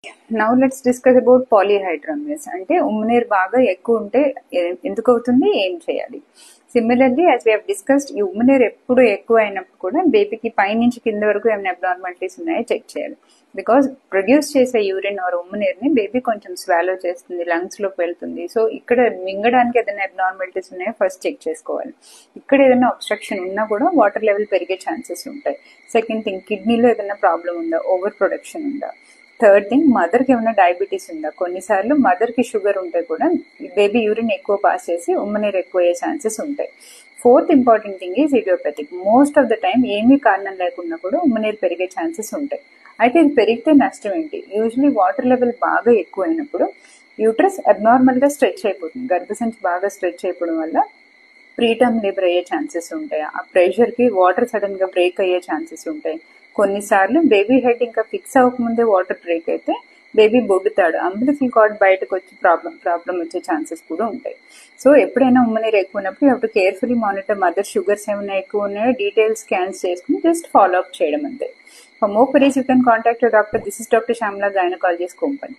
Now let's discuss about polyhydramnios. అంటే ఉమ్మనీరు బాగా ఎక్కువ ఉంటే ఎందుకు అవుతుంది, ఏం చేయాలి? Similarly as we have discussed, ఈ ఉమ్మనీరు ఎప్పుడు ఎక్కువ అయినప్పుడు కూడా బేబీకి పైనుంచి కింద వరకు ఏమైనా అబ్నార్మాలిటీస్ ఉన్నాయో చెక్ చేయాలి. బికాస్ ప్రొడ్యూస్ చేసే యూరిన్ ఆర్ ఉమ్మనీరుని బేబీ కొంచెం స్వాలో చేస్తుంది, లంగ్స్ లోకి వెళ్తుంది. సో ఇక్కడ మింగడానికి ఏదైనా అబ్నార్మాలిటీస్ ఉన్నాయో ఫస్ట్ చెక్ చేసుకోవాలి. ఇక్కడ ఏదైనా అబ్స్ట్రక్షన్ ఉన్నా కూడా వాటర్ లెవెల్ పెరిగే ఛాన్సెస్ ఉంటాయి. సెకండ్ థింగ్, కిడ్నీలో ఏదైనా ప్రాబ్లం ఉందా, ఓవర్ ప్రొడక్షన్ ఉందా. థర్డ్ థింగ్, మదర్కి ఏమైనా డయాబెటీస్ ఉందా. కొన్నిసార్లు మదర్కి షుగర్ ఉంటే కూడా బేబీ యూరిన్ ఎక్కువ పాస్ చేసి ఉమ్మనీరు ఎక్కువ అయ్యే ఛాన్సెస్ ఉంటాయి. Fourth important thing is idiopathic. Most of the time ఏమీ కారణం లేకుండా కూడా ఉమ్మనీరు పెరిగే ఛాన్సెస్ ఉంటాయి. అయితే ఇది పెరిగితే నష్టం ఏంటి? యూజువలీ వాటర్ లెవెల్ బాగా ఎక్కువ అయినప్పుడు యూట్రస్ అబ్నార్మల్గా స్ట్రెచ్ అయిపోతుంది. గర్భసంచి బాగా స్ట్రెచ్ అయిపోవడం వల్ల ప్రీటర్మ్ లేబర్ అయ్యే ఛాన్సెస్ ఉంటాయి. ఆ ప్రెషర్కి వాటర్ సడన్గా బ్రేక్ అయ్యే ఛాన్సెస్ ఉంటాయి. కొన్నిసార్లు బేబీ హెడ్ ఇంకా ఫిక్స్ అవ్వకముందే వాటర్ బ్రేక్ అయితే బేబీ బొడ్డుతాడు, అంబిలికల్ కార్డ్ బయటకు వచ్చి ప్రాబ్లం వచ్చే ఛాన్సెస్ కూడా ఉంటాయి. సో ఎప్పుడైనా ఉమ్మనీరు ఎక్కువ ఉన్నప్పుడు you have to carefully monitor mother sugars ఏమైనా ఎక్కువ ఉన్నాయో డీటెయిల్ స్కాన్స్ చేసుకుని జస్ట్ ఫాలో అప్ చేయడం అంతే. For more queries you can contact your doctor. This is doctor Shyamala, gynaecologist, కుంపని.